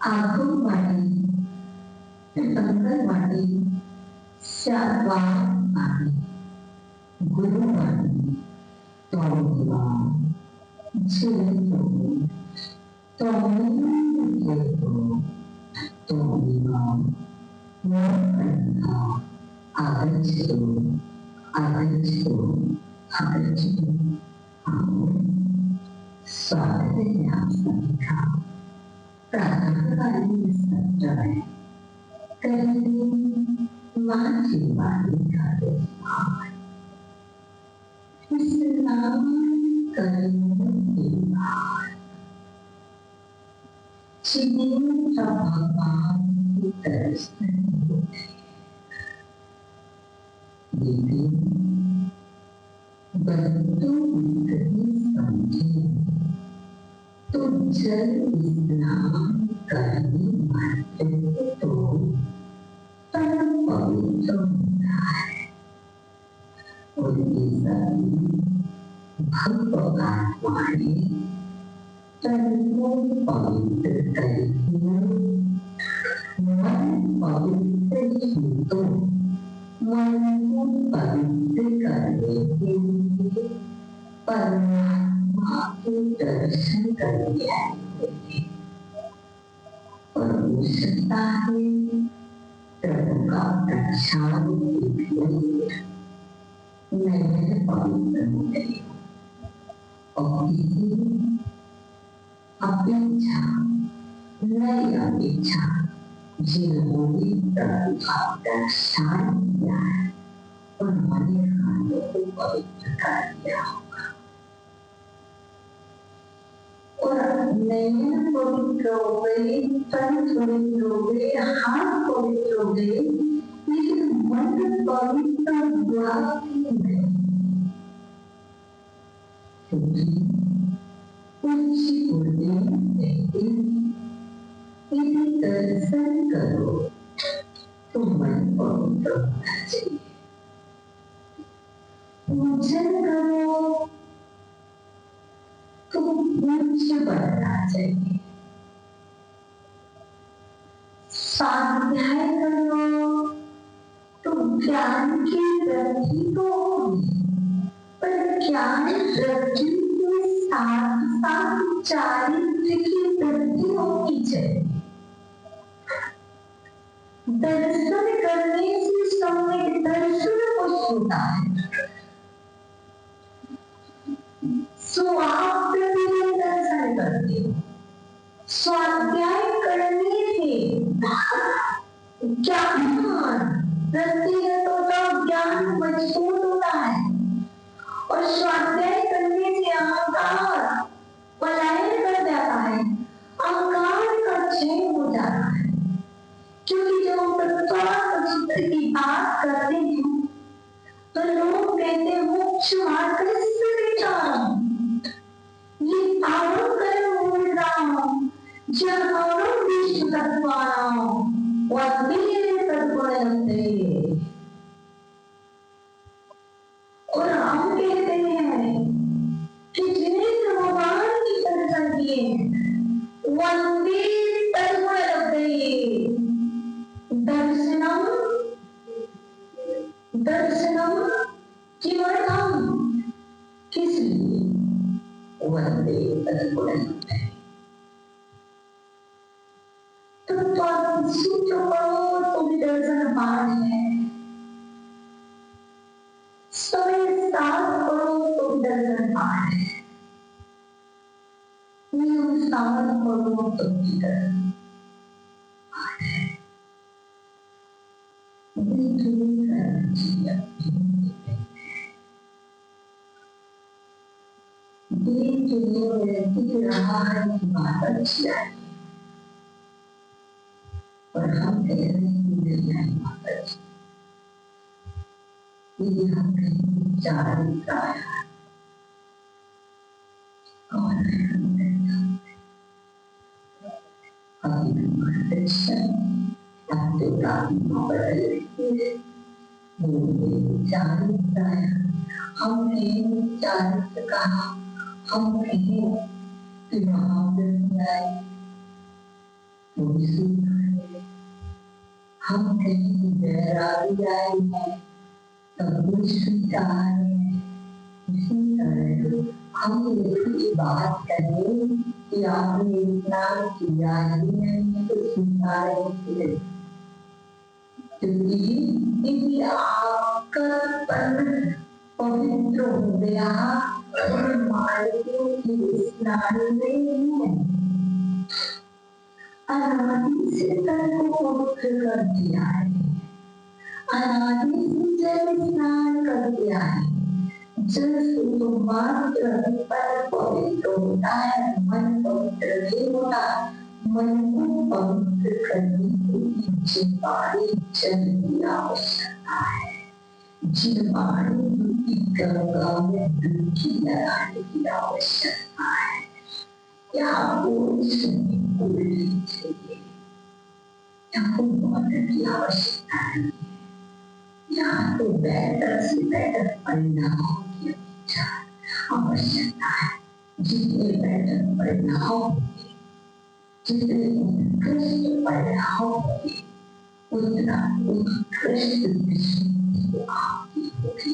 आगुवाणी, अंगनवाड़ी, शाबावाणी, गुरुवाणी, तोड़वा, चिल्लो, तोड़ेलो, तोड़वा, मोहना, आगंचो, आगंचो, आगंचो, स्वागतया संका, प्रातःकालीन सत्संग, करनी माची वाली करे मान, इस्लाम करनी मान, चिन्ह भगवान की दर्शन होते, दीदी बंदो इतनी समझे, तो जल इस्लाम करनी मानते तो परम पवित्र होता है और ये सभी भगवान वाले परम पवित्र करके मन पवित्र ही तो मन को पवित्र करने के लिए परमात्मा के दर्शन करने आए होते और हो सकता है प्रभु का प्रसाद नयन पवित्र हो गए और किसी अपेक्षा नई अपेक्षा जिन्होंने प्रभु का प्रसाद किया है उन्होंने हाथों को पवित्र कर दिया होगा और नयन पवित्र हो गए, तन पवित्र हो गए, हाथ पवित्र हो गए, लेकिन मन पवित्र हुआ नहीं क्योंकि कुछ बोलते यदि दर्शन करो तो मन पवित्र होना चाहिए, पूजन करो तो पूज्य बनना चाहिए, स्वाध्याय करो तो ज्ञान की वृद्धि तो होगी, पर ज्ञान वृद्धि के साथ साथ चारित्र्य की वृद्धि होनी चाहिए। दर्शन करने से सम्यक दर्शन कुछ होता है, सो आप प्रतिदिन दर्शन करते हो, स्वाध्याय करने से ज्ञान व्यक्तिगत होता है, ज्ञान मजबूत होता है और स्वाध्याय करने से अहंकार पलायन कर जाता है, अहंकार का क्षय हो जाता है, क्योंकि जब हम तत्व सूत्र की बात करते हैं तो लोग कहते हैं मोक्ष मार्ग किससे ये आरोप कर बोल रहा हूँ जब आरोप विश्व तत्वाना वही तत्व लगते और हम कहते हैं कि जिन्हें भगवान की दर्शन किए वंदे तत्व लगते दर्शनम दर्शनम किमर्थम किस लिए वंदे तत्व लगते तो सूत्र पढ़ो तो भी दर्शन पाठ है, समय साथ पढ़ो तो भी दर्शन पाठ है, नियम साथ पढ़ो तो भी दर्शन पाठ है। दिन के लिए दिख रहा है कि बात अच्छी आई और हम कह रहे हैं नहीं आई बात अच्छी, ये हम कहीं विचार आया कौन है अभी हमारे दर्शन अपने प्रार्थना बदल रही है हम कहीं चारित्र कहा, हम कहीं महाव्याय तो हम कहीं वैरागी आए हैं तब कुछ स्वीकार है। इसी तरह हम ये बात करें कि आपने इतना किया ही नहीं तो स्वीकार है, क्योंकि आपका तन पवित्र हो गया और मालिकों की स्नान नहीं है। अनादि से तन को पवित्र कर दिया है, अनादि से जल स्नान कर दिया है। जल से तो मात्र पर पवित्र होता है, मन पवित्र नहीं होता। मन को पवित्र करने के लिए जिह्वाणी जल की आवश्यकता है। जिह्वाणी की गंगा में डुबकी लगाने की आवश्यकता है। यहाँ कोई स्विमिंग पूल नहीं चाहिए, यहाँ कोई वाटर की आवश्यकता नहीं है। यहाँ तो बेहतर से बेहतर परिणामों की आवश्यकता है। जितने बेहतर परिणाम होंगे, जितने उत्कृष्ट परिणाम होंगे, उतना उत्कृष्ट दृष्टि आपकी होगी।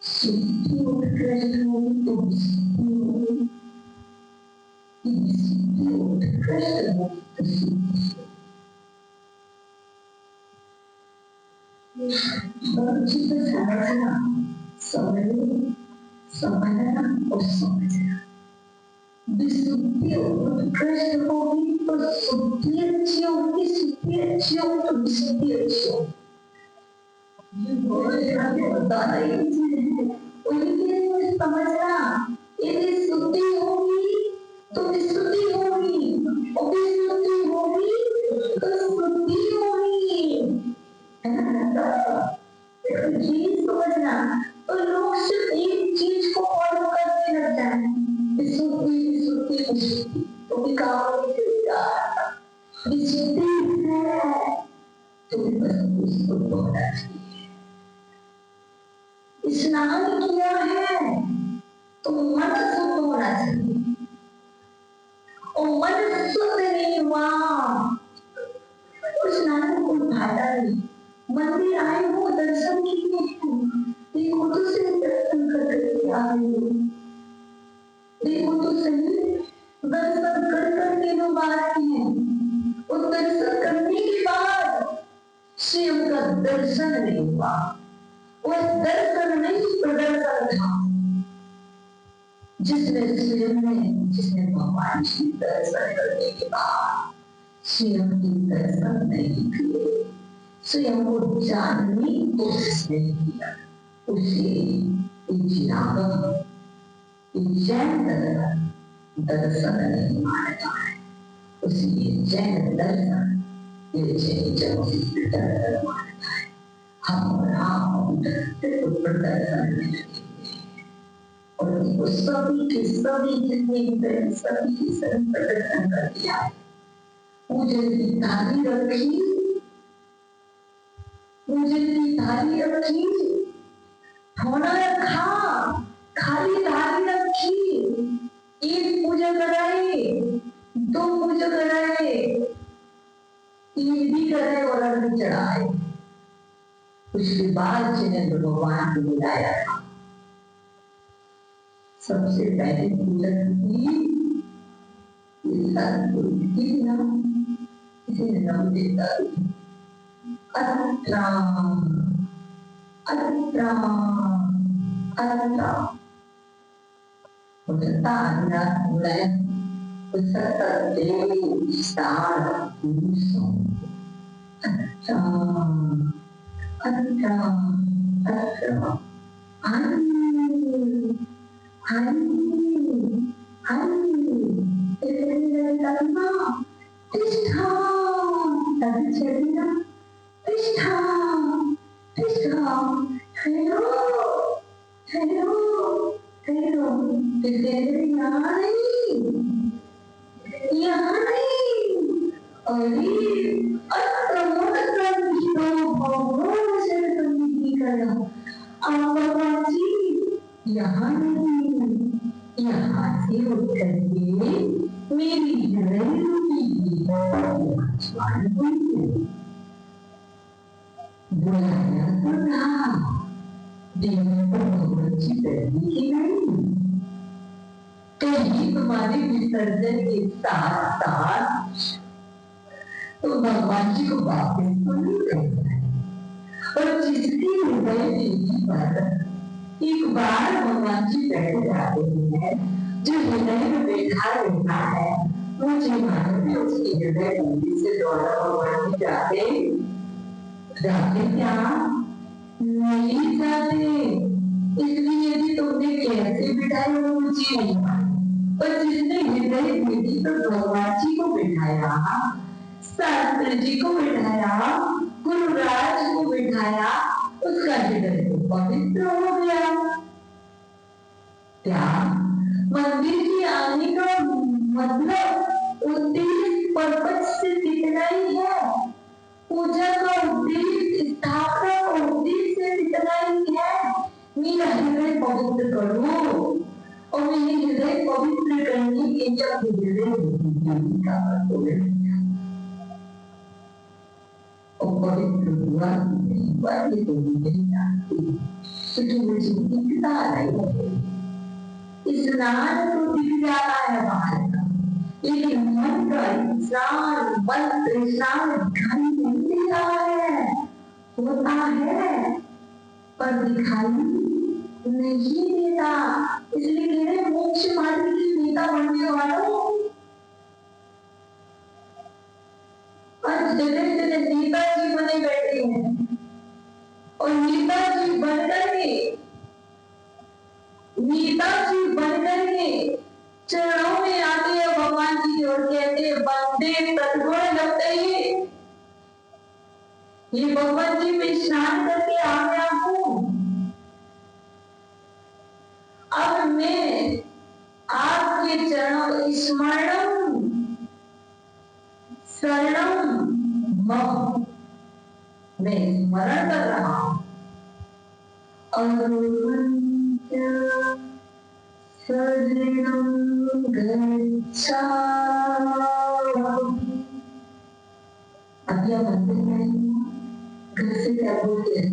शुद्धि उत्कृष्ट होगी तो विशुद्धि होगी, विशुद्धि उत्कृष्ट होगी तो शुद्धि होगी। समझना और समझना। विशुद्धि उत्कृष्ट होगी तो शुद्धि अच्छी होगी, शुद्धि अच्छी होगी तो विशुद्धि अच्छी होगी। समझना, यदि शुद्धि होगी तो विशुद्धि होगी और विशुद्धि होगी तो शुद्धि होगी, है ना? चीज समझना। तो लोग सिर्फ एक चीज को फॉलो करने लग जाए, विशुद्धि विशुद्धि विशुद्धि, तो भी काम नहीं चलेगा। विशुद्धि है तो बस उसको दोहरा चाहिए। स्नान किया है तो मन शुद्ध होना चाहिए, और मन शुद्ध नहीं हुआ तो स्नान में कोई फायदा नहीं। मंदिर आए हो दर्शन के लिए, देखो तो सही दर्शन करके आ रही हो, देखो तो सही दर्शन कर लोग आ रहे हैं। और दर्शन करने के बाद शिव का दर्शन नहीं हुआ, वो दर्शन नहीं प्रदर्शन था। जिसने भगवान की दर्शन करने के बाद शिव की दर्शन नहीं किए, स्वयं को जानने की कोशिश नहीं किया, उसे जैन दर्शन नहीं मानता है। उसे जैन दर्शन दर्शन मानता है। हम राम प्रदर्शन में लगे और सभी के जितने सभी के सभी प्रदर्शन कर दिया है। पूजन की थाली रखी, पूजन की थाली रखी, होना रखा, खाली थाली रखी, एक पूजा कराए, दो पूजा कराए, तीन भी करे और अर्घ चढ़ाए। उसके बाद जिन्हें भगवान को बुलाया था, सबसे पहले पूजन की नाम देता गया। भगवान जी यहाँ नहीं, यहाँ से उठ करके मेरी बुलाया तो था, देवी को भगवान जी करने की नहीं। कहीं तुम्हारे विसर्जन के साथ साथ तो भगवान जी को वापस तो नहीं करना है। और जिसकी हृदय देवी पर एक बार भगवान जी बैठ जाते हैं, जो हृदय में बैठा रहता है, मुझे मालूम है उसकी हृदय देवी से द्वारा भगवान जी जाते क्या नहीं जाते। इसलिए यदि तुमने कैसे बिठाया वो मुझे नहीं मालूम, पर जिसने हृदय देवी पर भगवान जी को बिठाया, शास्त्री जी को बिठाया, गुरुराज को बिठाया, उसका हृदय तो पवित्र हो गया। क्या मंदिर के आने का मतलब उद्देश्य पर्पज से कितना ही है, पूजा का उद्देश्य, स्थापना का उद्देश्य कितना ही है। मेरा हृदय पवित्र करो, और मेरे हृदय पवित्र करने के जब हृदय का और पवित्र हुआ ये तो नहीं जानती, क्योंकि मुझे दिखता नहीं है। स्नान तो दिख जाता है बाहर का, लेकिन मन का स्नान, मंत्र स्नान दिखाई नहीं दे रहा है। होता है पर दिखाई नहीं देता। इसलिए कह रहे मोक्ष मार्ग की नेता बनने वालों, जगह जगह नेताजी बने बैठे हैं, और नेताजी बनकर के चरणों में आते हैं भगवान जी की और कहते हैं बंदे तत्गुण लगते ही, ये भगवान जी में स्नान करके आ गया हूँ, अब मैं आपके चरणों स्मरणम शरणम मम, मैं स्मरण कर रहा हूँ। शरणम गच्छामि। अब यह मंदिर में घर से क्या बोलते हैं,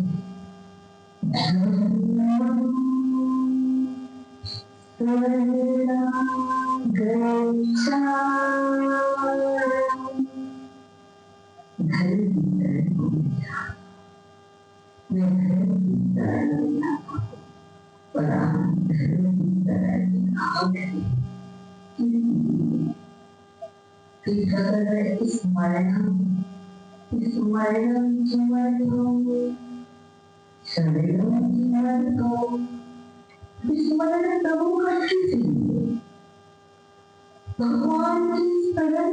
भगवान की शरण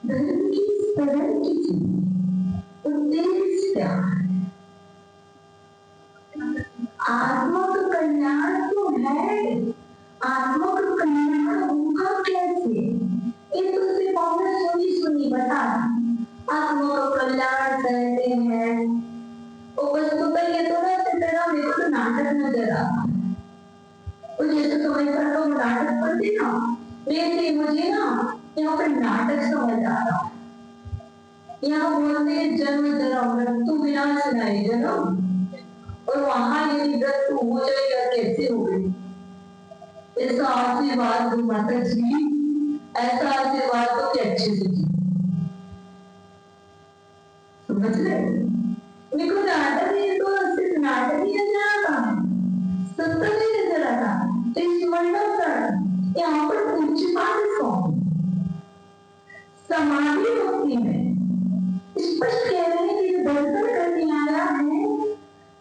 धर्म की शरण उद्देश्य क्या है? आत्मा का कल्याण तो है, आत्मा का कल्याण होगा कैसे? ये तो सिर्फ हमने सुनी बता। आत्मा का कल्याण कहते हैं, और वस्तुतः ये तो ना तेरा मेरे को नाटक नजर आता है। और जैसे तुम्हें पर लोग नाटक पढ़ते ना, वैसे मुझे ना यहाँ पर नाटक समझ आ रहा है। यहाँ बोलते हैं जन्म जन्म मृत्यु विनाश नहीं जन्म, और वहां यदि मृत्यु हो जाएगा कैसे हो गई? ऐसा आशीर्वाद दो माता जी, ऐसा आशीर्वाद दो कि अच्छे से जी। समझ रहे? मेरे को नाटक ये तो सिर्फ नाटक ही नजर आता है, सत्य नहीं नजर आता। तो इस मंडप पर यहाँ पर पूज्यपाद कौन? समाधि होती है। स्पष्ट कह रहे हैं कि दर्शन करने आया है,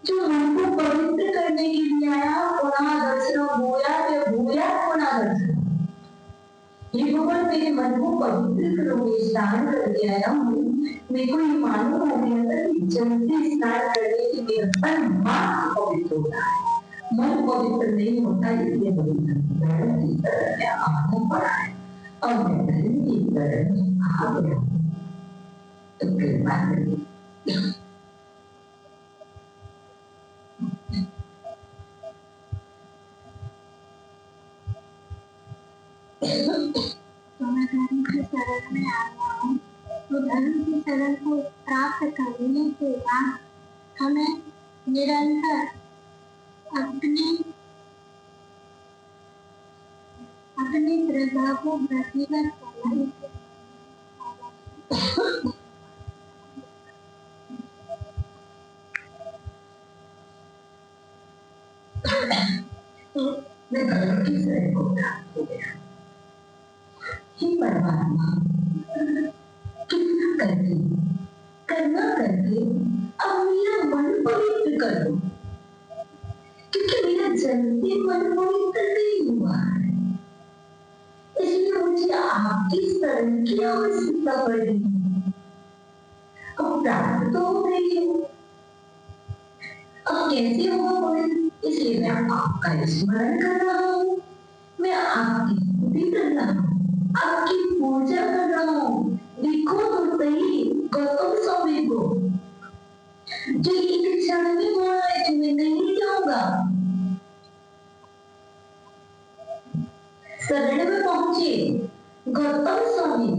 जो मन को पवित्र करने के लिए आया, पुनः दर्शन भूया पुनः दर्शन। ये भगवान मेरे मन को पवित्र करोगे, स्नान करके आया हूँ। मेरे को ये मालूम हो गया था कि जल से स्नान करने से मेरा तन मन पवित्र होता है, मन पवित्र नहीं होता, इसलिए धर्म की तरह में आना पड़ा है। अब मैं धर्म की तरह में आ गया तो कृपा करिए। में आ गया हूँ, तो धर्म की शरण को प्राप्त करने के बाद हमें निरंतर अपनी श्रद्धा को व्यक्तिगत करना तो मैं धर्म की शरण को प्राप्त हो गया। हे परमात्मा, कितना करना करके अब मेरा मन पवित्र कर दो, क्योंकि मेरा जन्म से मन पवित्र नहीं हुआ है, इसलिए मुझे आपकी शरण की आवश्यकता पड़ रही है। अब प्राप्त तो हो रही हूँ, अब कैसे होगा पवित्र? इसलिए मैं आपका स्मरण कर रहा हूँ, मैं आपकी स्तुति कर रहा हूँ, आपकी पूजा कर रहा हूँ। देखो तो सही गौतम स्वामी को, जो एक क्षण में बोला है कि मैं नहीं जाऊंगा, शरण में पहुंचे गौतम स्वामी,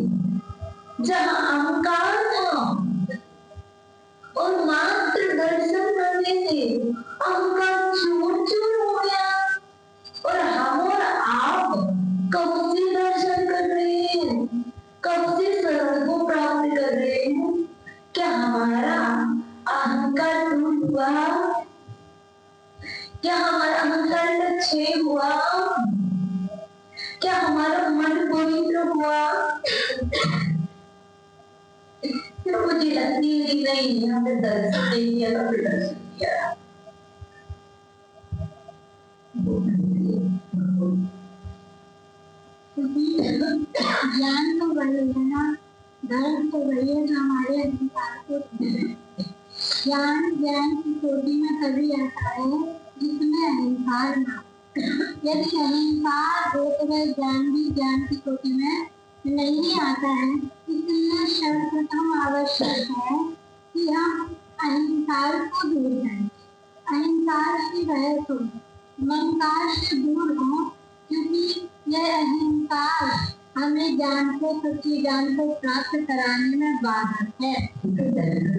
जहां अहंकार था और मात्र दर्शन करने से अहंकार चूर चूर हो गया, और हम और आप कब से दर्शन कर रहे हैं, कब से शरण को प्राप्त कर रहे हैं? क्या हमारा अहंकार दूर हुआ? क्या हमारा अहंकार का क्षय हुआ? क्या हमारा मन पवित्र हुआ? फिर मुझे लगती है नहीं, हमें दर्शन नहीं किया, तो दर्शन किया। ज्ञान तो वही है ना, धर्म तो वही है जो हमारे अधिकार को ज्ञान की कोटि में कभी आता है जिसमें अहंकार ना। यदि अहंकार हो तो वह ज्ञान भी ज्ञान की कोटि में नहीं आता है। इसलिए सर्वप्रथम आवश्यक है कि हम अहंकार को दूर करें, अहंकार से रहे तो ममकार से दूर हो, क्योंकि यह अहंकार हमें ज्ञान को, सच्ची ज्ञान को प्राप्त कराने में बाधक है। दर्शन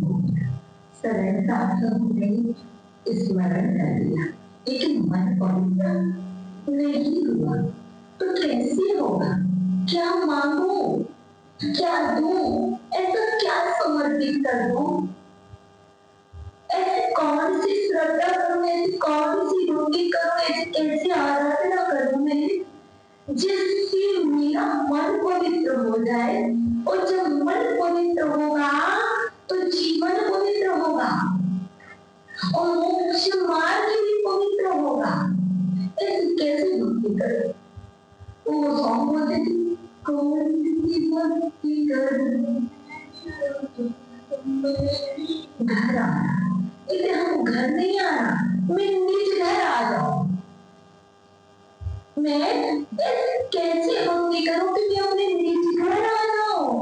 हो गया, शरण प्राप्त हो गई, स्मरण कर लिया, लेकिन मन पवित्र नहीं हुआ, तो कैसे होगा? क्या मांगो, क्या दूं, ऐसा क्या समर्पित कर दूं? ऐसे कौन सी श्रद्धा करूं, ऐसी कौन सी भक्ति करूं, ऐसी कैसी आराधना करूं मैं जिससे मेरा मन पवित्र हो जाए? और जब मन पवित्र होगा तो जीवन पवित्र होगा और मोक्ष मार्ग भी पवित्र होगा। ऐसी कैसी भक्ति करें? वो सॉन्ग बोलते थे, कौन सी भक्ति करूं, घर आना, इसलिए हम घर नहीं आना, मैं निज घर आ जाऊं। मैं कैसे भक्ति करूं कि मैं अपने निज घर आ जाऊं?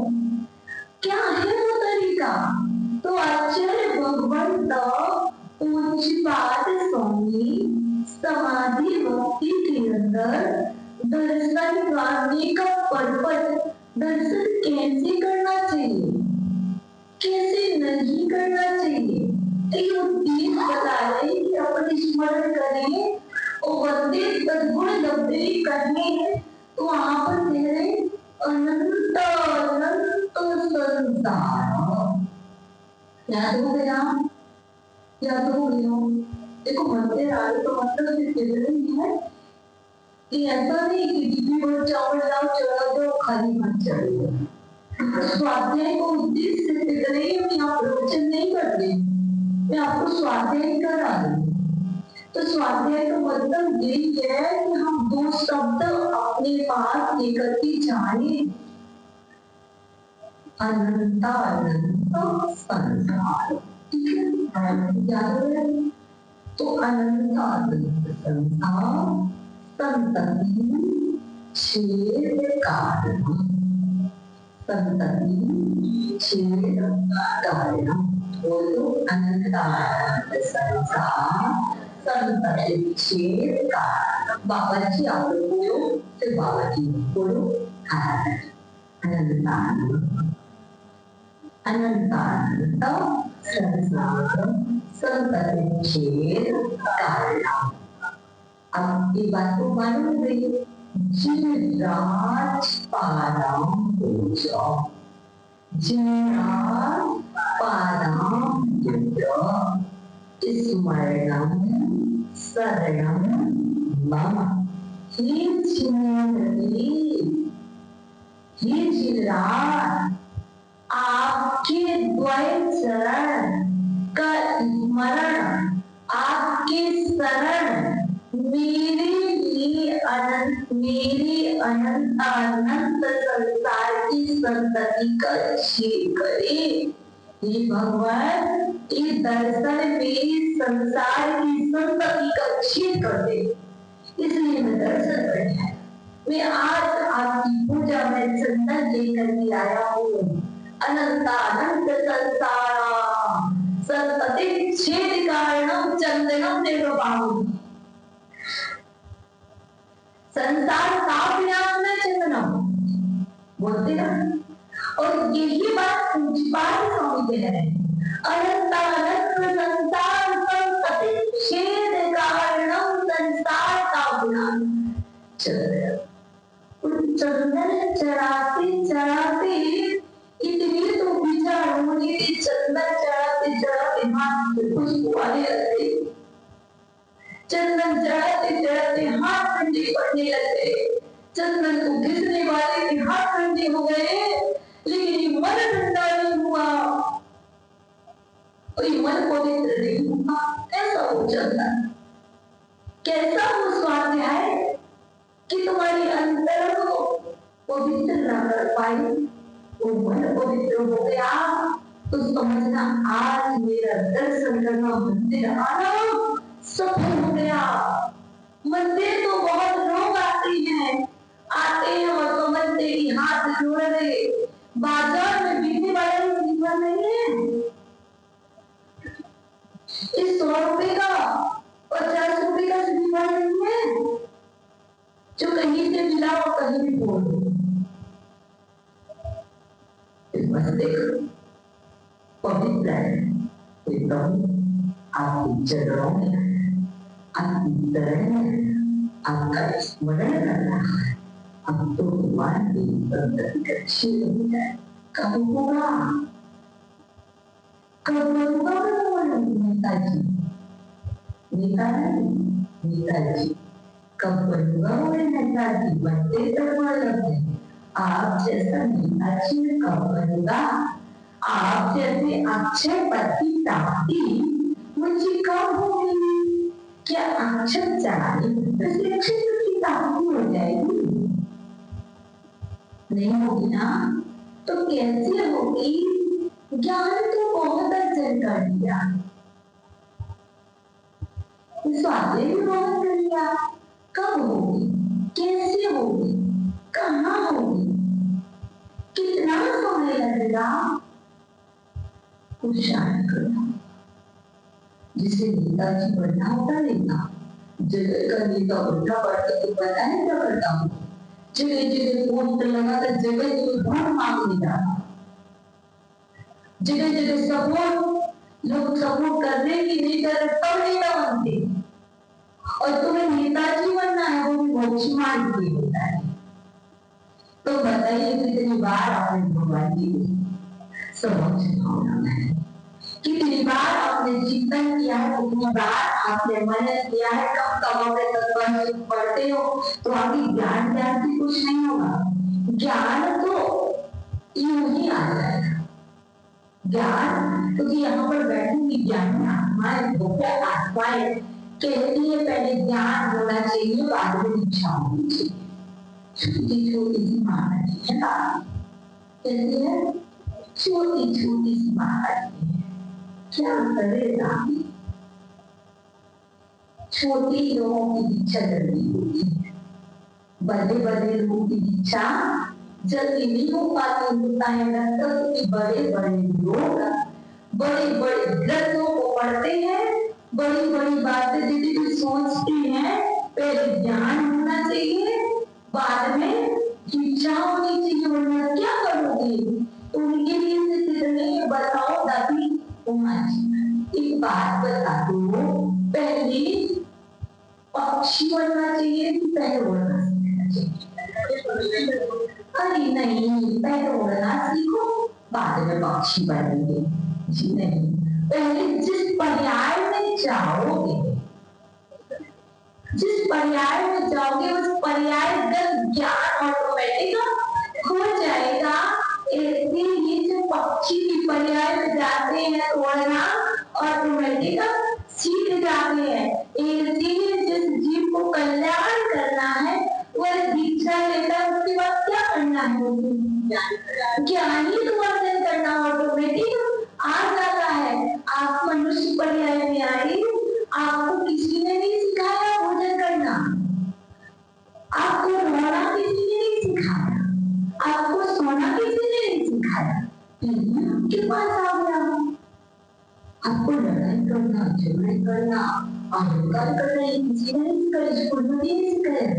क्या है वो तरीका? तो आचार्य भगवंत पूज्यपाद स्वामी समाधि भक्ति के अंदर दर्शन करने का पर्पस, दर्शन कैसे करना चाहिए, कैसे नहीं करना चाहिए, ये उद्देश्य बता रहे कि अपन स्मरण करें और वंदे सद्गुण लब्धे करने हैं। तो वहां पर कह रहे अनंत अनंत संसार। याद हो गया? याद हो गया? देखो मंदिर आए तो मतलब सिर्फ इतना ही है कि ऐसा नहीं कि डिब्बी भर चावल लाओ, चढ़ा दो, खाली मत चढ़ो। स्वाध्याय को उद्देश्य से करें, मैं यहाँ प्रवचन नहीं करते, मैं आपको स्वाध्याय करा दूं। तो स्वाध्याय का मतलब यही है कि हम दो शब्द अपने पास लेकर के जाने, अनंत अनंत संसार। ठीक है, याद है? तो अनंत अनंत संसार संतति छेद कारण, संतति छेद कारण। बोलो अनंत अनंत संसार संतति छेद कारण। बाबा जी आप लोग बोलो, फिर बाबा जी बोलो, अनंतानंद संसार संततिच्छेद कारणम। अब ये बात को मालूम गई, जिन राज पादाम पूजो, जिन राज पादाम पूजो, स्मरणम शरणम मम। हे जिनराज, हे जिनराज, आपके द्वय चरण का स्मरण, आपके शरण मेरे लिए अनंत, मेरी अनंत अनंत संसार की संतति का छेद करे। हे भगवान, ये दर्शन मेरी संसार की संतति का छेद कर दे, इसलिए मैं दर्शन करने आया। मैं आज आपकी पूजा में चंदन लेकर के आया हूँ। अनंत अनंत संसार संतति छेद कारणम चंदनम देवबाहु। संसार का विनाश में चंदनम बोलते ना, और यही बात पूज्यपाद स्वामी कह रहे हैं। अनंत अनंत संसार संतति छेद कारणम, संसार का विनाश चंदन। चंदन चढ़ाते चढ़ाते इतनी तो विचार होनी थी, चंदन चढ़ाते चढ़ाते हाथ में खुशबू आने लगती, चंदन चढ़ाते चढ़ाते हाथ ठंडे पड़ने लगते, चंदन को घिसने वाले के हाथ ठंडे हो गए, लेकिन ये मन ठंडा नहीं हुआ और ये मन पवित्र नहीं हुआ। कैसा वो चंदन, कैसा वो स्वाध्याय कि तुम्हारी अंतर को पवित्र न कर पाई, वो मन पवित्र हो गया तो समझना आज मेरा दर्शन करना, मंदिर आना सफल हो गया। मंदिर तो बहुत लोग आते हैं और समझते कि हाथ जोड़ रहे, बाजार में बिकने वाला सीधा नहीं है। इस 100 रुपए का 50 रुपए का सीधा नहीं है जो कहीं से मिला और कहीं भी बोल दो। देखो पवित्र है एकदम, आपकी चरणों में आपकी तरह आपका स्मरण करना है। अब तो तुम्हारी अच्छी हो जाए, कब होगा, कब होगा? नेताजी, नेताजी कब बनूंगा? वो नेताजी बनते तक आप जैसा नेताजी कब बनूंगा? आप जैसे अक्षय पति प्राप्ति मुझे कब होगी? क्या अक्षर चढ़ाने तो अक्षय की प्राप्ति हो जाएगी? नहीं होगी ना, तो कैसे होगी? ज्ञान तो बहुत अर्जन कर लिया, स्वाध्याय भी बहुत कर लिया, कब होगी, कैसे होगी, कहाँ होगी, कितना समय लगेगा? कुछ शायद करना, जिसे नेताजी बनना होता नेता, जगह का नेता बनना पड़ता तो पता है क्या करता हूँ, जगह जगह पोस्टर लगाता, जगह जगह वोट मांगने जाता, जगह जगह सपोर्ट, लोग सपोर्ट कर रहे कि नहीं कर रहे तब नेता बनते। और तुम्हें नेताजी बनना है, वो भी मोक्ष मार्ग के होता है। तो बताइए कितनी बार आपने भगवान जी समक्ष भावना में, कितनी बार आपने चिंतन किया है, कितनी बार आपने मनन किया है। कब कब अपने तत्व पढ़ते हो तो आपकी ज्ञान से कुछ नहीं होगा, ज्ञान तो यूं ही आ जाएगा। ज्ञान क्योंकि यहाँ पर बैठी ज्ञानी आत्माएं, भोक्ता आत्माएं कहती है पहले ज्ञान होना चाहिए, बाद में इच्छा होनी चाहिए। छोटी छोटी सी माता जी है ना, कहती है छोटी छोटी सी माता जी है, क्या करे रामी, छोटी लोगों की इच्छा जल्दी होती है, बड़े बड़े लोगों की इच्छा जल्दी नहीं हो पाती। होता है कि बड़े बड़े लोग बड़े बड़े ग्रंथों को पढ़ते हैं, बड़ी बड़ी बातें दीदी सोचते हैं, पहले ज्ञान होना चाहिए, बाद में इच्छा होनी चाहिए, वरना क्या करोगे? तो उनके लिए सिद्ध नहीं। बताओ दादी उमा जी, एक बात बता दो, पहले पक्षी बनना चाहिए कि पहले उड़ना सीखना चाहिए? अरे नहीं, पहले उड़ना सीखो, बाद में पक्षी बनेंगे। जी नहीं, पहले जिस पर्याय में जाओगे, जिस पर्याय में जाओगे उस पर्यायगत ज्ञान ऑटोमेटिक हो जाएगा। इसलिए जो पक्षी भी पर्याय में जाते हैं तो उड़ना ऑटोमेटिक सीख जाते हैं। इसलिए जिस जीव को कल्याण करना है वह दीक्षा लेकर उसके बाद क्या करना है? ज्ञान ही तो अर्जन करना ऑटोमेटिक आ जाता है। आप मनुष्य पर्याय में आए, आपको किसी ने नहीं सिखाया भोजन करना, आपको रोना किसी ने नहीं सिखाया, आपको सोना किसी ने नहीं सिखाया, फिर आपके पास आ गया। आपको लड़ाई करना, झगड़े करना, अहंकार करना किसी ने नहीं सिखाया, स्कूल में नहीं सिखाया,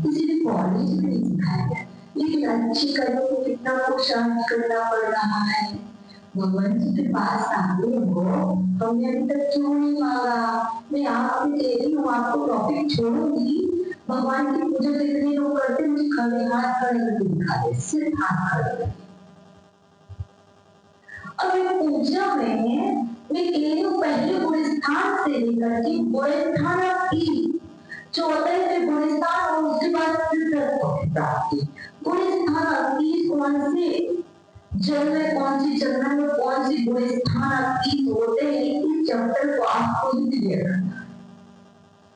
किसी ने कॉलेज में नहीं सिखाया। लेकिन अच्छी कर्मों को कितना पुरुषार्थ करना पड़ रहा है। भगवान जी के पास आगे हो, हमने अभी तक क्यों नहीं मांगा? मैं आपसे कह रही हूँ, आपको टॉपिक छोड़ूंगी। भगवान की पूजा कितने लोग करते, मुझे खड़े हाथ खड़े करके दिखा दे, सिर्फ हाथ खड़े करके। अब पूजा में मैं कह रही हूँ, पहले गुण स्थान से लेकर के गुण स्थान की जो होता है, गुण स्थान और उसके बाद प्राप्ति। गुण स्थान की कौन से जल में, कौन सी चंद्र में, कौन सी गुण स्थान होते हैं, इस चैप्टर को आपको ही क्लियर करना है।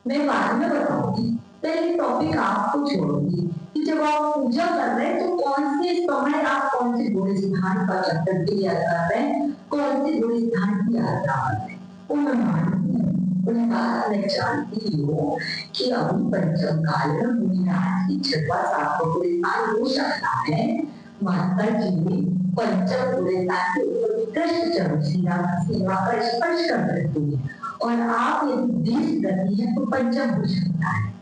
मैं बाद में बताऊंगी, पहले टॉपिक आपको छोड़ूंगी कि जब आप पूजा कर रहे हैं तो कौन से समय आप कौन से गुण स्थान का चैप्टर क्लियर कर रहे हैं, कौन से गुण स्थान की यात्रा कर रहे हैं, वो मैं मानती हूँ। मैं जानती हूँ कि अभी पंचम काल में मुनिराज की छठवा सातवां गुण स्थान हो सकता है। माता जी ने पंचम गुण स्थान के ऊपर उत्कृष्ट चरण सेवा का स्पर्श कर सकती है, और आप यदि 20 गति है तो पंचम हो सकता है,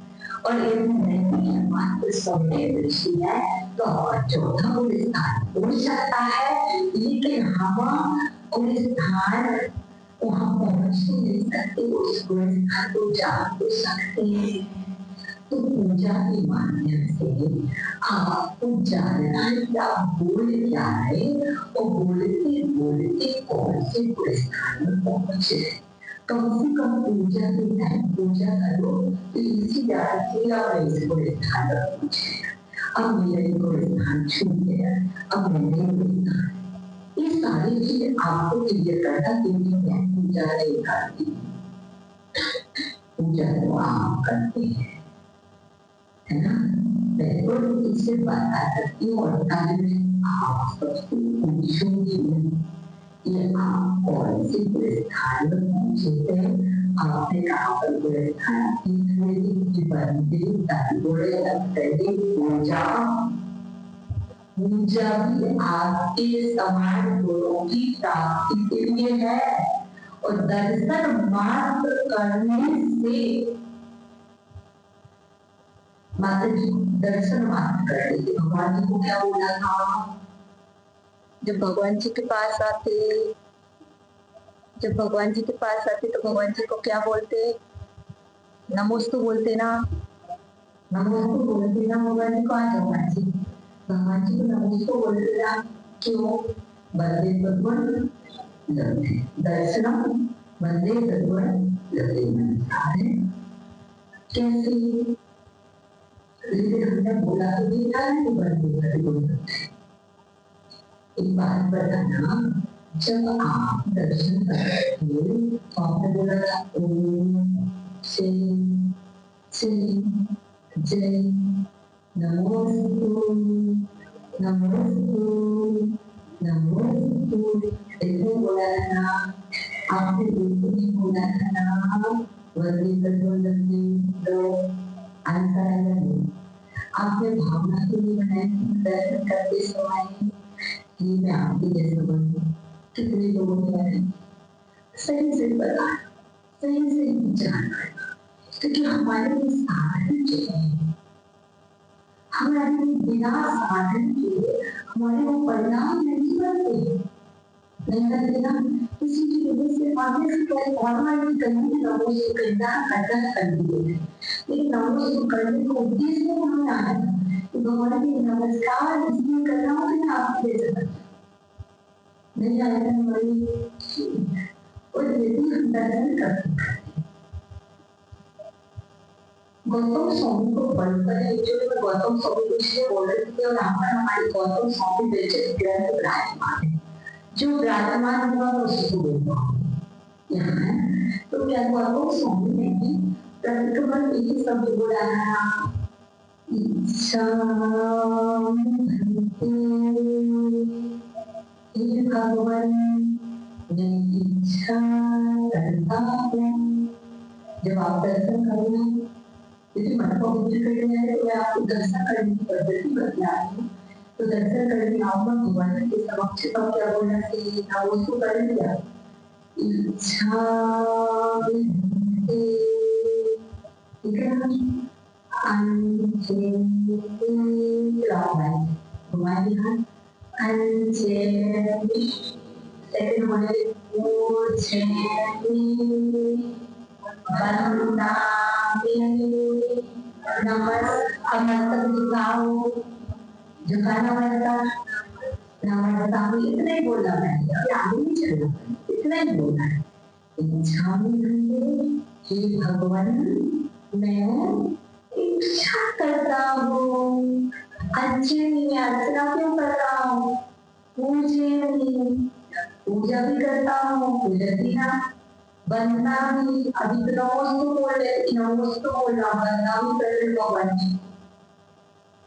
और यदि नहीं है, मात्र सौम्य दृष्टि है तो चौथा गुण स्थान हो सकता है। लेकिन हम गुण स्थान वहां पहुंच नहीं सकते, उस गुण स्थान को जान तो सकते हैं। तो पूजा के माध्यम से आपको जानना है कि आप बोल क्या है, और बोलते बोलते कौन से गुण स्थान में पहुंचे। कम से कम पूजा के टाइम पूजा करो तो इसी जानती आप इस गुण स्थान पर पहुंचे। अब मेरे गुण स्थान छूट गया, अब मैंने गुण स्थान, ये सारी चीजें आपको क्लियर करना, क्योंकि मैं पूजा नहीं करती, पूजा तो आप करते हैं, है ना? मैं तो इससे बता सकती हूँ, और कल में आप सबको पूछूंगी ये आप कौन से स्थान में पहुंचे थे। आपने कहा पर स्थान पूजा भी आपके समान गुणों की प्राप्ति के लिए है, और दर्शन मात्र करने से, माता जी दर्शन मात्र करने से भगवान जी को क्या बोला था? जब भगवान जी के पास आते, जब भगवान जी के पास आते तो भगवान जी को क्या बोलते? नमोस्तु बोलते ना, नमोस्तु बोलते ना भगवान जी को। आज भगवान जी को नमोस्तु बोलते ना, क्यों? बंदे भगवान दर्शनम बंदे भगवान लगे। कैसे? लेकिन हमने बोला तो नहीं था कि बंदे भगवान। एक बात बताना, जब आप दर्शन करेंगे तो आपने बोला था ओम श्री श्री जय नमोस्तु नमोस्तु नमोस्तु, ऐसे बोला था। आपने बिल्कुल नहीं बोला था ना वंदे भगवान आंसर आया नहीं। आपने भावना के लिए बनाया दर्शन करते समय ये मैं आपके जैसे बनूं। कितने लोगों ने बनाया? सही से बता, सही से विचार, क्योंकि हमारे लिए साधन चाहिए, हमारे बिना साधन के हमारे वो परिणाम नहीं बनते। नहीं बनते ना, किसी की वजह से आगे से कोई ऑनलाइन करने की नमोज करना करना कर दिए, लेकिन नमोज करने को उद्देश्य नहीं आया कि भगवान की नमस्कार इसलिए करना हो कि आपके जैसा नहीं आया हमारी और यदि हम दर्शन करते गौतम स्वामी को पढ़कर एक्चुअली मैं गौतम स्वामी को इसलिए बोल रही थी और यहाँ पर हमारी गौतम स्वामी बेचत ग्रंथ विराजमान है, जो विराजमान हुआ उसको बोलता यहाँ है। तो क्या गौतम स्वामी ने प्रतिक्रमण यही शब्द बोला है, इच्छा भगवान मैं इच्छा करता हूँ। जब आप दर्शन करोगे यदि मन को बुद्धि करनी है तो मैं आपको दर्शन करने की पद्धति बतला रही हूँ। तो दर्शन करके आप भगवान के समक्ष का क्या बोलना चाहिए था, वो उसको कर लिया। इच्छा ठीक है ना, हमारे यहाँ सेकंड बोले झुकाना पड़ता, नमस्कार इतना ही बोलना पड़ेगा, आगे नहीं चलना, इतना ही बोलना है। इच्छा में हे भगवान मैं इच्छा करता हूँ, अच्छे में अर्चना क्यों करता हूँ, पूजा भी करता हूँ, पूजती ना बनना भी, अभी तो नमोस्तु बोल रहे, नमोस्तु बोलना बनना भी कर रहे भगवान जी,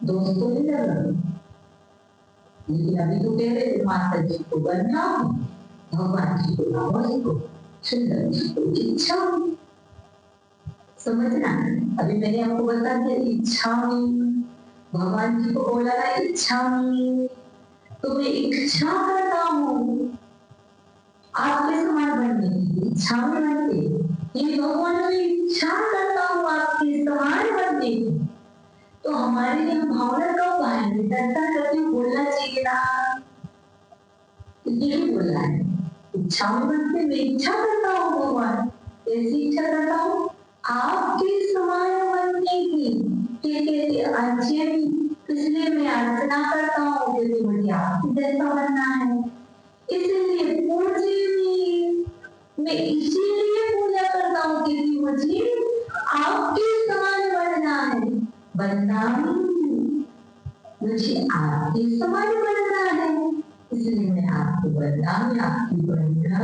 दोस्तों नहीं लग रहा, लेकिन अभी तो कह रहे माता जी को बनना, भगवान जी को नमोस्तु, सुंदर जी को इच्छा। समझना, अभी मैंने आपको बता दिया इच्छा में, भगवान जी को बोला ना इच्छा में, तो मैं इच्छा करता हूँ आपके समान बनने की, इच्छा में बनते ये भगवान में इच्छा करता हूँ आपके समान बनने की। तो हमारे लिए भावना कब आएंगे, दर्शन करके बोलना चाहिए ना, यही बोलना है इच्छा में बनते मैं इच्छा करता हूँ भगवान, ऐसी इच्छा करता हूँ आपके समान बनने की, अच्छे इसलिए मैं अर्चना करता हूँ क्योंकि मुझे आपके जैसा बनना है, इसलिए पूजे मैं इसीलिए पूजा करता हूँ क्योंकि मुझे आपके समान बनना है, बनना मुझे आपके समान बनना है, इसलिए मैं आपको बनना है, आपकी बनना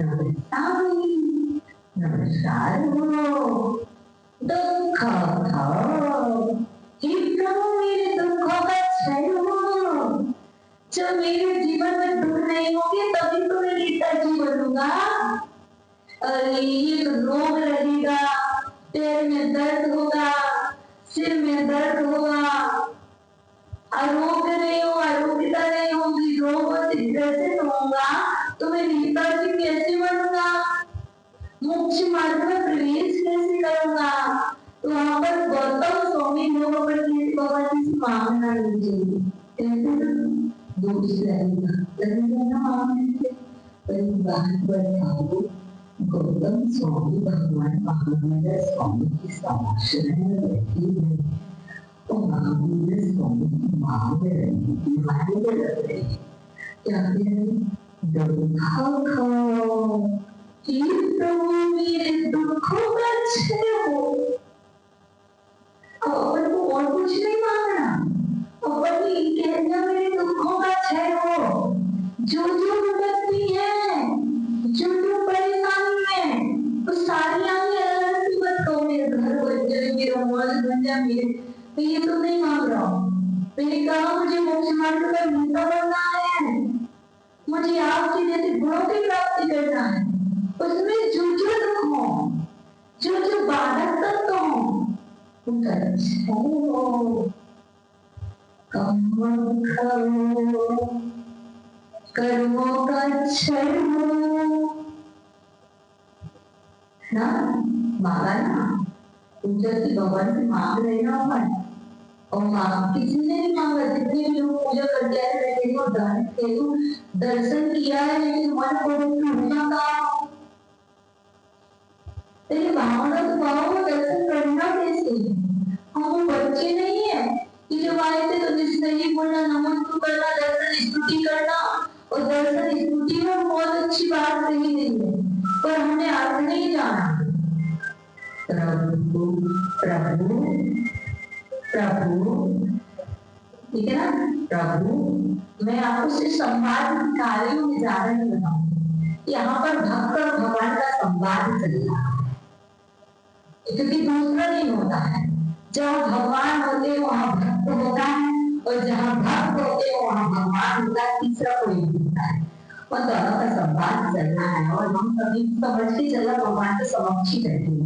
नमस्कार नमस्कार हो दुख प्रभु मेरे दुखों का क्षय हो, जब मेरे जीवन में दुख नहीं होंगे तभी तो मैं गीता जी बनूंगा। ये रोग रहेगा, पैर में दर्द होगा, सिर में दर्द होगा, आरोग्य नहीं होगा, आरोग्यता नहीं होगी, रोगों से ग्रसित होगा, तो मैं गीता जी कैसे बनूंगा, मोक्ष मार्ग में प्रवेश कैसे करूंगा। तो वहां पर गौतम स्वामी लोगों पर भगवान से मांगना नहीं चाहिए, दोष लगेगा ना मांगने से, पर बात बताओ गौतम स्वामी भगवान महावीर स्वामी की समक्ष में बैठी है और महावीर स्वामी की मांग रही बीमारी लग रही, क्या कह रही प्रभु मेरे दुखों का क्षय हो, अपन को और कुछ नहीं मांगना, अपन कहना मेरे दुखों का क्षय हो, जो जो विपत्ति है, जो जो परेशानी है, वो सारी आगे अलग सी मत कहो मेरे घर बन जाए, मेरा मॉल बन जाए, मेरे ये तो नहीं मांग रहा हूँ, मैंने कहा मुझे मोक्ष मार्ग का नेता बनना है, मुझे आपकी जैसे गुणों की प्राप्ति करना है, उसमें जो जो दुख हो, जो जो बाधक तत्व हो, उनका क्षय हो, कर्मों का क्षय हो ना, मांगा ना, जैसे भगवान से मांग रहे ना अपन, और किसी ने नहीं मांगा, जितने भी लोग पूजा करके आए थे देखो दर्शन किया है, लेकिन मन को टूटना था। लेकिन भावना तो भाव को दर्शन करना कैसे? हम बच्चे नहीं है कि जब आए थे तो सही बोलना, नमन तो करना, दर्शन स्तुति करना, और दर्शन स्तुति में बहुत अच्छी बात सही नहीं है, पर हमने अर्थ नहीं जाना। प्रभु प्रभु प्रभु, ठीक है ना? प्रभु, मैं आपको सिर्फ संवाद दिखा रही हूँ, ज्यादा नहीं बताऊँ। यहाँ पर भक्त और भगवान का संवाद चल रहा है, क्योंकि दूसरा नहीं होता है। जहाँ भगवान होते वहां भक्त होता है, और जहाँ भक्त होते वहां भगवान होता है, तीसरा कोई नहीं होता है। और दोनों का संवाद चलना है, और हम सभी समझ के चलना भगवान के समक्ष ही बैठे हैं।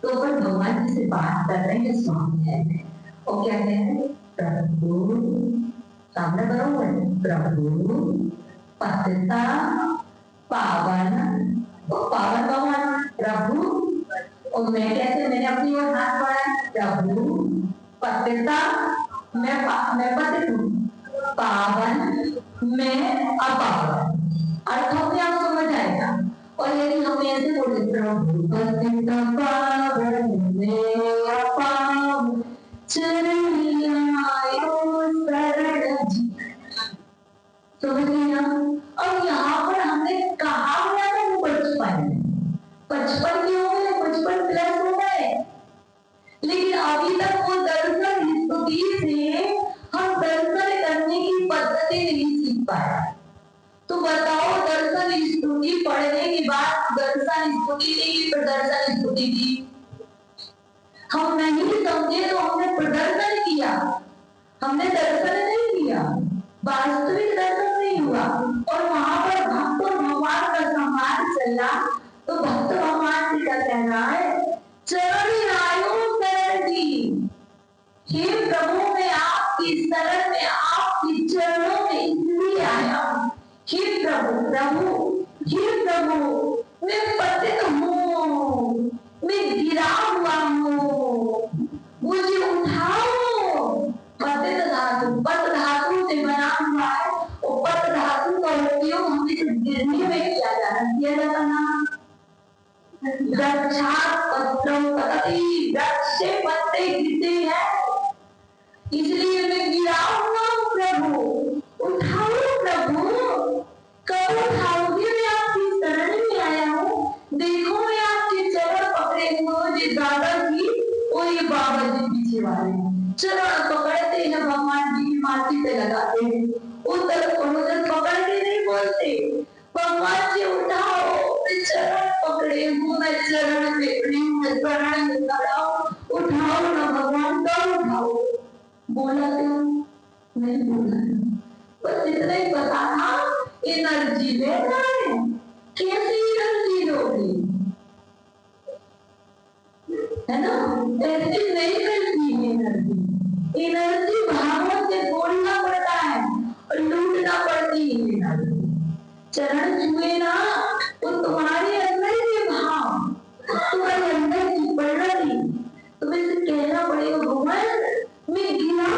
तो पर भगवान जी से बात कर रहे हैं, स्वामी है, और क्या कहते हैं? प्रभु, सामने करो, प्रभु पतिता पावन, तो पावन भगवान प्रभु, और मैं कैसे, मैंने अपनी ओर हाथ बढ़ाया, प्रभु पतिता, मैं पतित हूँ, पावन मैं अपावन, अर्थों में आप समझ आएगा। और यदि हम ऐसे बोले, प्रभु पतिता पावन मैं अपावन, चरण आयो शरण जी, समझ लिया? और यहाँ पर हमने कहा हुआ था वो बचपन क्यों है? बचपन प्लस हो गए, लेकिन अभी तक वो दर्शन स्तुति से हम दर्शन करने की पद्धति नहीं सीख पाए। तो बताओ, दर्शन स्तुति पढ़ने के बाद दर्शन स्तुति थी, प्रदर्शन स्तुति थी? हम नहीं समझे तो हमने प्रदर्शन किया, हमने दर्शन नहीं किया, वास्तविक दर्शन नहीं हुआ। और वहां पर भक्त और भगवान का संवाद चला, तो भक्त भगवान जी का कहना है, चरण आयो शरण जी, हे प्रभु मैं आपकी शरण में, आपकी चरणों में इसलिए आया हूँ। हे प्रभु प्रभु, हे प्रभु मैं पतित हूँ, मैं गिरा हुआ हूँ, मुझे उठाओ। पतित धातु पत धातु से बना हुआ है, और पत धातु का उपयोग हमें गिरने में किया जाता ना। वृक्षात् पत्रं पतति, वृक्ष से पत्ते गिरते हैं, इसलिए मैं गिरा हुआ हूँ। प्रभु उठाओ, प्रभु कब उठाओगे? मैं आपकी शरण में आया हूँ, देखो मैं आपके चरण पकड़े हुए, जो दादाजी और ये बाबा जी पीछे वाले चरण पकड़ते हैं, भगवान जी की माटी पे लगाते हैं, उधर पकड़ के नहीं बोलते, भगवान जी उठाओ, मैं चरण पकड़े हूँ, मैं चरण में खड़ी हूँ, मैं शरण में खड़ा हूँ, उठाओ ना भगवान, कब उठाओ? बोला क्यों नहीं बोला? बस इतना ही पता था, एनर्जी देना है। कैसी एनर्जी दोगी, है ना? ऐसी नहीं करती है एनर्जी। एनर्जी भावों से बोलना पड़ता है और लूटना पड़ती है एनर्जी। चरण छुए ना, वो तुम्हारे अंदर के भाव, तुम्हारे अंदर की प्रगति, तुम्हें से कहना पड़ेगा, भगवान मैं गिरा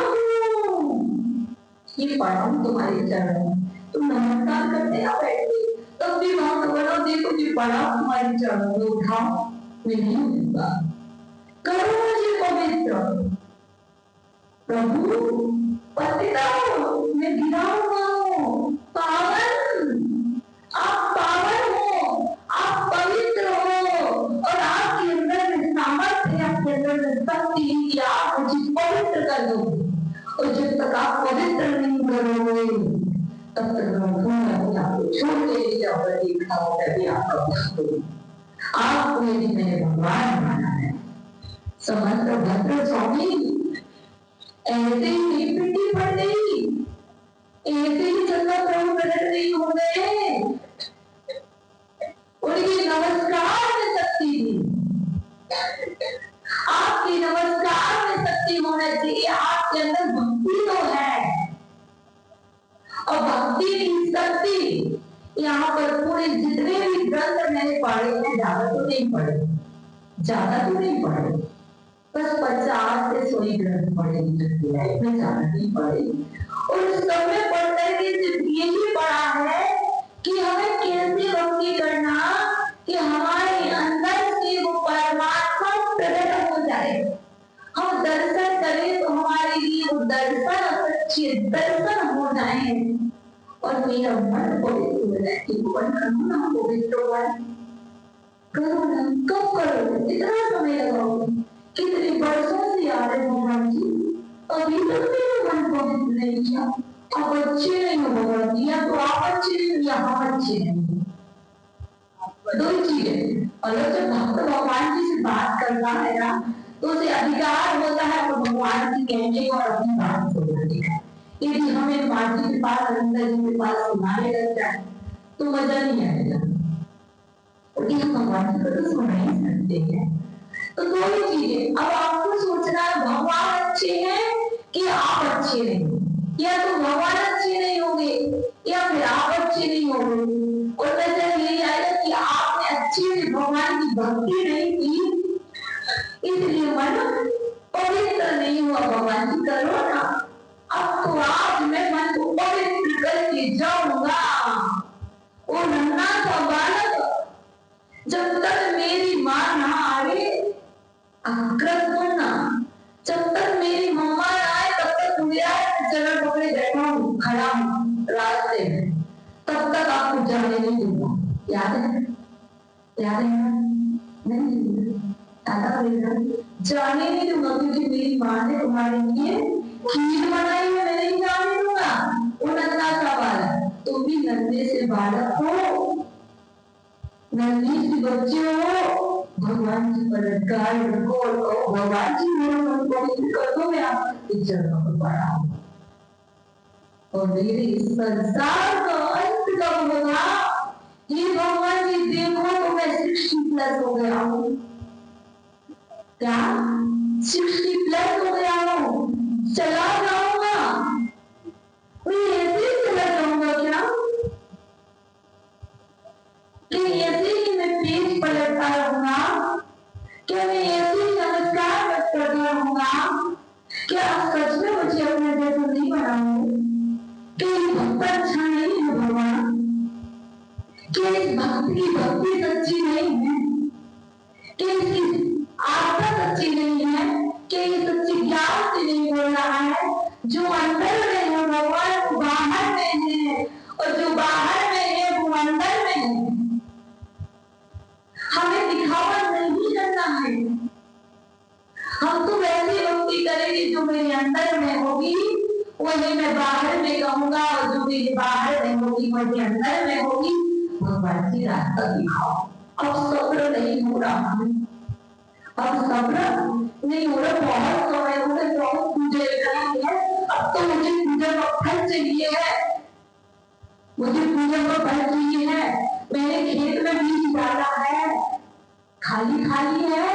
हूँ, ये पढ़ाऊं तुम्हारे चरण। तुम नमस्कार करते ना बैठे, तब भी वहां बनो, देखो जी पढ़ा तुम्हारे चरणों में, उठाओ, मैं नहीं दूंगा, करो मुझे पवित्र। प्रभु पतिता मैं गिरा हुआ हूँ, पावन, आप पावन हो, आप पवित्र हो, और आपके अंदर में सामर्थ्य है, आपके अंदर में शक्ति है कि आप मुझे पवित्र कर दोगे। और जब तक आप पवित्र नहीं करोगे, तब तक मैं आपको छोड़ के नहीं जाऊंगा, देखा होगा भी आपका भक्त, आपको यदि मैंने भगवान माना है। समस्त भद्र स्वामी ऐसे ही पिटी पड़ गई, ऐसे ही चंद्र प्रभु प्रकट नहीं हो गए, उनकी नमस्कार में शक्ति थी, आपकी नमस्कार में शक्ति होना चाहिए, आपके अंदर भक्ति तो है, और भक्ति की शक्ति यहाँ पर पूरे जितने भी ग्रंथ मैंने पढ़े हैं, ज्यादा तो नहीं पढ़े, बस 50 से 100 ग्रंथ पढ़ेगी, लाइफ में जाना नहीं पड़ेगी। और सब में पढ़ करके सिर्फ यही पढ़ा है कि हमें कैसे भक्ति करना कि हमारे अंदर से वो परमात्मा प्रकट हो जाए। हम दर्शन करें तो हमारे लिए वो दर्शन सच्चे दर्शन हो जाए और मेरा मन पवित्र हो जाए। कि मन करो ना पवित्र मन करो ना, कब करो, इतना समय लगाओगे, कितने वर्षों से आ रहे भगवान जी, अभी तक मेरा मन पवित्र नहीं किया। आप अच्छे नहीं हो भगवान जी, या तो आप अच्छे नहीं या हम अच्छे नहीं। दो ही चीजें। और जब भक्त भगवान जी से बात करता है ना तो उसे अधिकार होता है तो भगवान जी कहने और अपनी बात सुनाने का। यदि हमें माँ जी के पास अंदर जी के पास सुनाने लग जाए तो मजा नहीं आएगा, क्योंकि हम भगवान जी को तो सुना ही सकते हैं। तो दो ही चीजें। अब आपको सोचना है भगवान अच्छे हैं कि आप अच्छे नहीं, या तो भगवान अच्छे नहीं होंगे या फिर आप अच्छे नहीं होंगे। और नजर यही आएगा कि आपने अच्छे से भगवान की भक्ति नहीं की, इसलिए मन पवित्र नहीं हुआ। भगवान जी करो ना, अब तो आज मैं मन को पवित्र करके जाऊंगा। वो नन्हा सा बालक जब तक मेरी माँ ना आए, जब तक मेरी मम्मा ना आए तब तक मेरा चरण पकड़े बैठा हूँ, खड़ा हूँ रास्ते में, तब तक आपको जाने नहीं दूंगा। याद है? याद है ना? नहीं दादा बोलेगा जाने नहीं दूंगा, क्योंकि मेरी माँ ने तुम्हारे लिए खीर बनाई है, मैं नहीं जाने दूंगा। वो नन्हा सा बालक, तुम भी नन्हे से बालक हो, नन्ही सी बच्चे हो, भगवान जी पर अधिकार रखो और कहो भगवान जी मेरा मन पवित्र कर दो, मैं आपकी चरणों पर पड़ा हूँ। और मेरे इस संसार का अंत कब होगा ये भगवान जी देखो तो मैं 60+ हो गया हूँ। क्या 60+ हो गया हूँ? चला जाऊंगा, मैं ऐसे ही चला जाऊंगा क्या? कि ऐसे ही मैं पेट पलटता रहूंगा? क्या मैं ऐसे ही नमस्कार करता रहूंगा? क्या आप सच में मुझे अपने जैसा नहीं बनाओगे? कि भक्त अच्छा नहीं है भगवान? कि इस भक्त की भक्ति सच्ची नहीं है? कि इसकी आस्था सच्ची नहीं है? कि ये सच्ची ज्ञान से नहीं बोल रहा है? जो अंदर में है भगवान वो बाहर में है, और जो बाहर में है वो अंदर में है। हमें दिखावा नहीं करना है, हम तो वैसी भक्ति करेंगे जो मेरे अंदर में होगी वही मैं बाहर में कहूंगा, और जो मेरे बाहर में होगी वही अंदर में होगी। भगवान जी रास्ता दिखाओ। अब सब्र नहीं हो रहा, अब सब्र नहीं हो रहा, बहुत समय हो गए, बहुत पूजे है, अब तो मुझे पूजा का फल चाहिए है, मुझे पूजा का फल चाहिए है। मैंने खेत में बीज डाला है, खाली खाली है।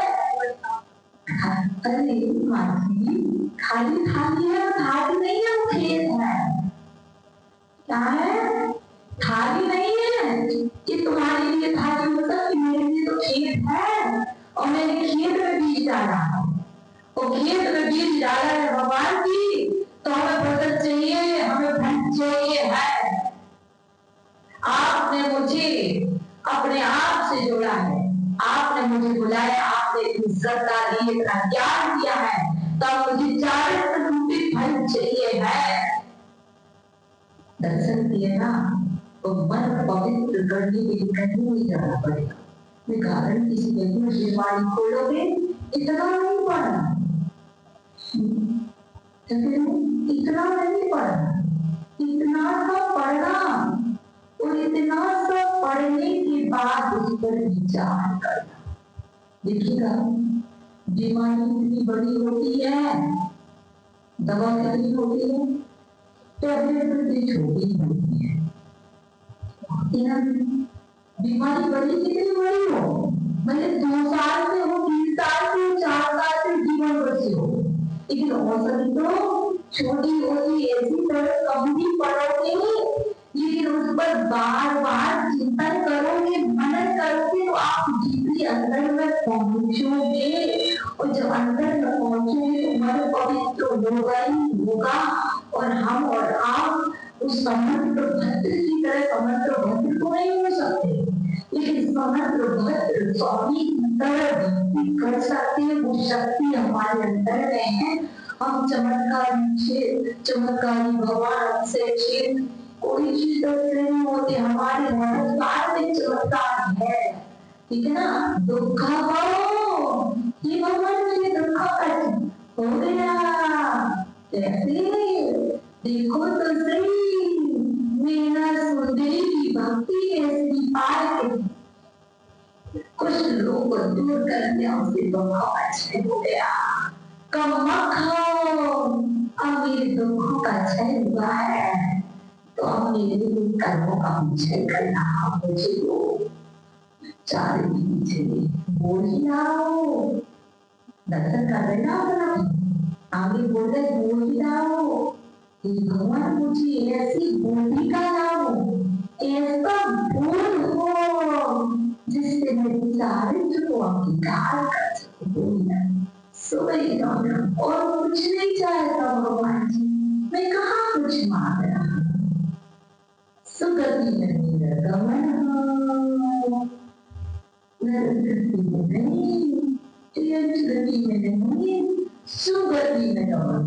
अरे मासी खाली खाली है, खाली नहीं है, वो खेत है। क्या है? खाली नहीं है कि तुम्हारे लिए खाली हो सकती, मेरे लिए तो खेत है, और मैंने खेत में बीज डाला, और खेत में बीज डाला है भगवान की, तो हमें फसल चाहिए, हमें फल चाहिए है। आपने मुझे अपने आप से जोड़ा है, आपने मुझे बुलाया, आपने इतनी श्रद्धा दी, इतना ज्ञान दिया है, तब मुझे 40 रूपी फल चाहिए है। दर्शन दिए ना तो मन पवित्र करने के लिए कहीं नहीं जाना पड़ेगा। मैं कारण किसी के वाणी खोलोगे इतना नहीं पढ़ना, इतना नहीं पढ़ना, इतना सा पढ़ना, और इतना सा पढ़ने के बाद उस पर विचार करना। देखिएगा बीमारी इतनी बड़ी होती है, दवा कितनी होती है, टैबलेट कितनी छोटी होती है। बीमारी बड़ी कितनी बड़ी हो, मतलब 2 साल से हो, 3 साल से, 4 साल से, जीवन भर से हो, लेकिन औसत तो छोटी होती, ऐसी तरह कभी पढ़ोगे लेकिन उस पर बार बार चिंतन करोगे, मनन करोगे तो आप जितनी अंदर में पहुंचोगे और जब अंदर में पहुंचेंगे तो मन पवित्र होगा ही होगा, और हम और आप उस समंत्र भद्र की तरह समंत्र भद्र तो नहीं हो सकते, लेकिन समंत्र भद्र स्वामी की तरह भक्ति कर सकते हैं। वो शक्ति हमारे अंदर में है। हम चमत्कारी भगवान से चीज कोई चीज नहीं होती, हमारे मनोकार में चमत्कार है, ठीक है ना। दुख हो ये भगवान मेरे दुख हो गया, कैसे देखो तो सही मेरा सुंदरी की भक्ति ऐसी पार कुछ लोग को दूर कर दिया, उसके दुखों का क्षय हो गया। कम मत खाओ, अब मेरे दुखों का क्षय हुआ है, तो अब मेरे कर्मों का क्षय करना मुझे दो। चार पीछे बोल आओ, दर्शन कर लेना अपना, आगे बोल रहे बोल आओ, भगवान मुझे ऐसी भूमिका लाओ, ऐसा बोल हो जिससे मेरी सारे जो अंगीकार कर सके। सुबह और कुछ नहीं चाहता भगवान जी, मैं कहाँ कुछ मांग रहा, सुगति में मेरा गमन हो, सुगति में गमन,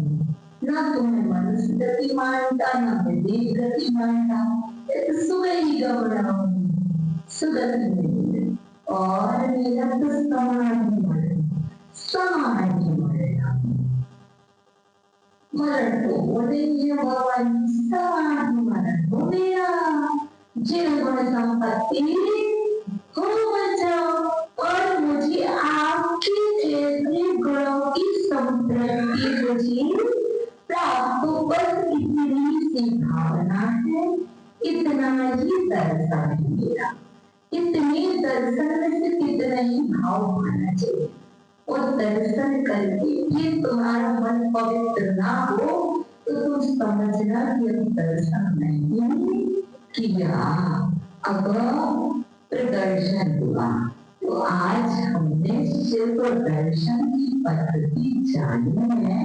ना तुम्हें मनुष्य गति मानता ना मैं देव गति मानता, सुगति गमन सुगति में, और मेरा तो समाधि मरण तो बोलेंगे भगवान, समाधि मरण हो मेरा, जीवन संपत्ति हो बचाओ, और मुझे आपके जैसे गुणों की संपत्ति मुझे प्राप्त हो, बस इतनी सी भावना है, इतना ही दर्शन है मेरा। इतने दर्शन से कितना ही भाव होना चाहिए, और दर्शन करके ये तुम्हारा मन पवित्र ना हो तो तुम समझना कि अब दर्शन नहीं किया, अब प्रदर्शन हुआ। तो आज हमने सिर्फ दर्शन की पद्धति जानी है,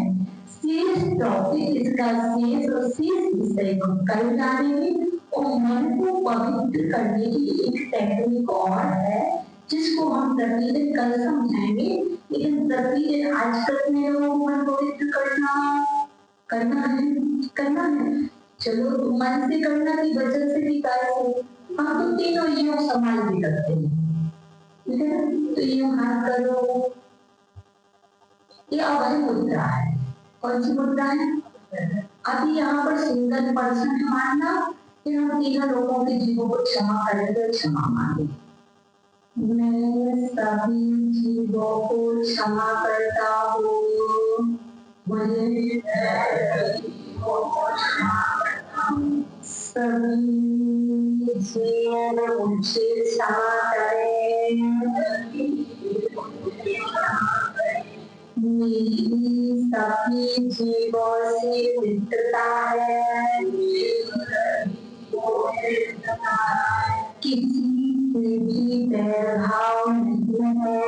शेष टॉपिक इसका शेष और शेष विषय को कल जानेंगे, और मन को पवित्र करने की एक टेक्निक और है जिसको हम प्रतिदिन कल समझाएंगे, लेकिन प्रतिदिन आज तक में मन पवित्र करना है। चलो मन से करना की वजह से भी कार्य हो, हम तो तीनों योग संभाल भी करते हैं, ठीक है ना। तो यूं हाथ करो, ये अभय मुद्रा है। कौन सी मुद्रा है? अभी यहाँ पर सिंगल पर्सन मानना, फिर हम तीनों लोगों के जीवों को क्षमा करेंगे, क्षमा मांगे। मैं सभी जीवों को क्षमा करता हूँ, बोलिए सभी जीव मुझे क्षमा करें, मेरी सभी जीवों से मित्रता है, किसी से भी भेदभाव नहीं है।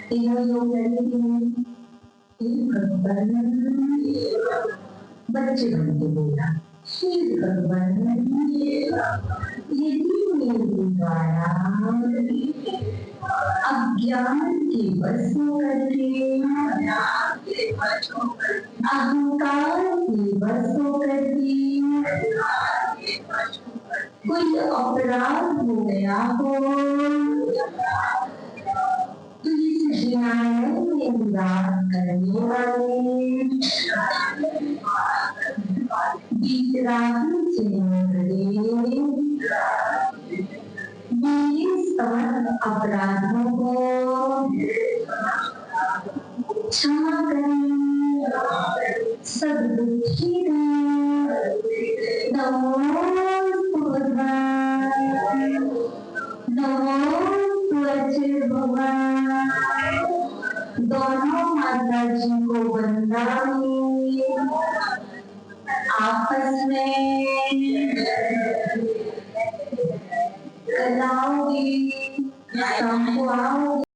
तीनों लोग बच्चे बन के बोला, यदि मेरे द्वारा अज्ञान के वश करके, अहंकार के वश करके कोई अपराध हो गया हो, तो इस न्याय में निवास करने वाले वितरागी समस्त अपराधों को क्षमा करें, सद्बुद्धि नमो भगवान, दोनों माता जी को वंदनाएं, आपस में कलाओगी शाम को आओ।